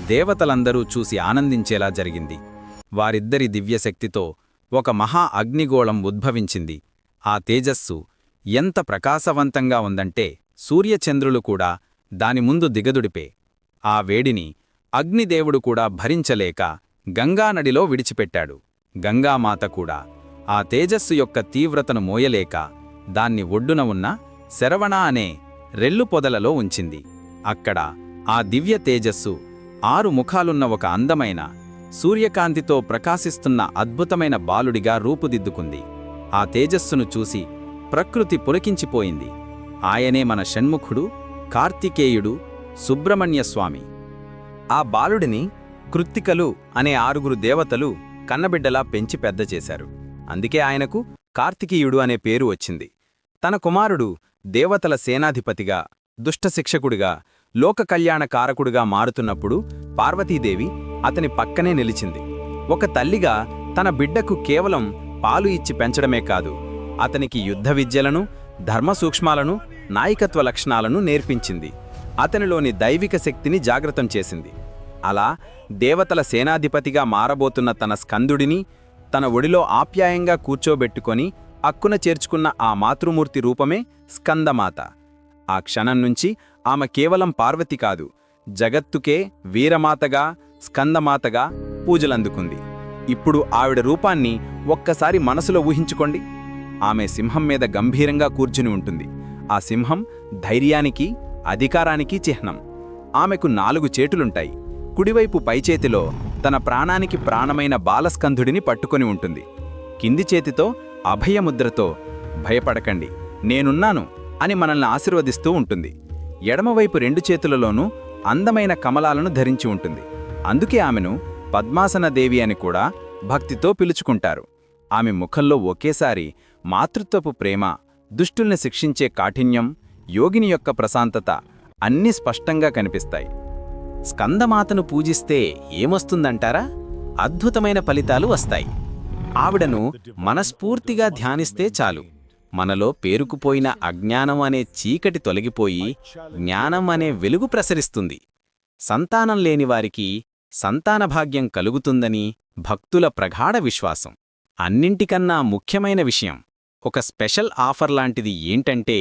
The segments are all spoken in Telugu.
దేవతలందరూ చూసి ఆనందించేలా జరిగింది. వారిద్దరి దివ్యశక్తితో ఒక మహా అగ్నిగోళం ఉద్భవించింది. ఆ తేజస్సు ఎంత ప్రకాశవంతంగా ఉందంటే సూర్యచంద్రులు కూడా దాని ముందు దిగదుడిపే. ఆ వేడిని అగ్నిదేవుడు కూడా భరించలేక గంగానడిలో విడిచిపెట్టాడు. గంగామాత కూడా ఆ తేజస్సు యొక్క తీవ్రతను మోయలేక దాన్ని ఒడ్డున ఉన్న శరవణ అనే రెల్లు పొదలలో ఉంచింది. అక్కడ ఆ దివ్య తేజస్సు 6 ముఖాలున్న ఒక అందమైన సూర్యకాంతితో ప్రకాశిస్తున్న అద్భుతమైన బాలుడిగా రూపుదిద్దుకుంది. ఆ తేజస్సును చూసి ప్రకృతి పులకించిపోయింది. ఆయనే మన షణ్ముఖుడు, కార్తికేయుడు, సుబ్రహ్మణ్యస్వామి. ఆ బాలుడిని కృత్తికలు అనే 6 దేవతలు కన్నబిడ్డలా పెంచి పెద్ద చేశారు. అందుకే ఆయనకు కార్తికేయుడు అనే పేరు వచ్చింది. తన కుమారుడు దేవతల సేనాధిపతిగా, దుష్టశిక్షకుడిగా, లోక కళ్యాణకారకుడిగా మారుతున్నప్పుడు పార్వతీదేవి అతని పక్కనే నిలిచింది. ఒక తల్లిగా తన బిడ్డకు కేవలం పాలు ఇచ్చి పెంచడమే కాదు, అతనికి యుద్ధ విద్యలను, ధర్మసూక్ష్మాలను, నాయకత్వ లక్షణాలను నేర్పించింది. అతనిలోని దైవిక శక్తిని జాగృతం చేసింది. అలా దేవతల సేనాధిపతిగా మారబోతున్న తన స్కందుడిని తన ఒడిలో ఆప్యాయంగా కూర్చోబెట్టుకొని అక్కున చేర్చుకున్న ఆ మాతృమూర్తి రూపమే స్కందమాత. ఆ క్షణం నుంచి ఆమె కేవలం పార్వతి కాదు, జగత్తుకే వీరమాతగా, స్కందమాతగా పూజలందుకుంది. ఇప్పుడు ఆవిడ రూపాన్ని ఒక్కసారి మనసులో ఊహించుకోండి. ఆమె సింహం మీద గంభీరంగా కూర్చుని ఉంటుంది. ఆ సింహం ధైర్యానికి, అధికారానికి చిహ్నం. ఆమెకు 4 చేతులుంటాయి. కుడివైపు పైచేతిలో తన ప్రాణానికి ప్రాణమైన బాలస్కంధుడిని పట్టుకొని ఉంటుంది. కింది చేతితో అభయముద్రతో భయపడకండి, నేనున్నాను అని మనల్ని ఆశీర్వదిస్తూ ఉంటుంది. ఎడమవైపు 2 చేతులలోనూ అందమైన కమలాలను ధరించి ఉంటుంది. అందుకే ఆమెను పద్మాసనదేవి అని కూడా భక్తితో పిలుచుకుంటారు. ఆమె ముఖంలో ఒకేసారి మాతృత్వపు ప్రేమ, దుష్టుల్ని శిక్షించే కాఠిన్యం, యోగిని యొక్క ప్రశాంతత అన్నీ స్పష్టంగా కనిపిస్తాయి. స్కందమాతను పూజిస్తే ఏమొస్తుందంటారా? అద్భుతమైన ఫలితాలు వస్తాయి. ఆవిడను మనస్ఫూర్తిగా ధ్యానిస్తే చాలు, మనలో పేరుకుపోయిన అజ్ఞానం అనే చీకటి తొలగిపోయి జ్ఞానం అనే వెలుగు ప్రసరిస్తుంది. సంతానం లేనివారికి సంతానభాగ్యం కలుగుతుందని భక్తుల ప్రగాఢ విశ్వాసం. అన్నింటికన్నా ముఖ్యమైన విషయం, ఒక స్పెషల్ ఆఫర్ లాంటిది ఏంటంటే,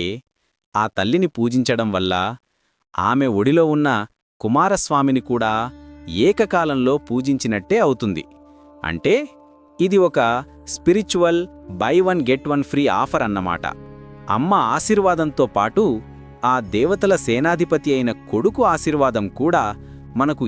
ఆ తల్లిని పూజించడం వల్ల ఆమె ఒడిలో ఉన్న కుమారస్వామిని కూడా ఏకకాలంలో పూజించినట్టే అవుతుంది. అంటే ఇది ఒక spiritual by 1 get 1 free offer అన్నమాట. అమ్మ ఆశీర్వాదంతో పాటు ఆ దేవతల సేనాధిపతి అయిన కొడుకు ఆశీర్వాదం కూడా మనకు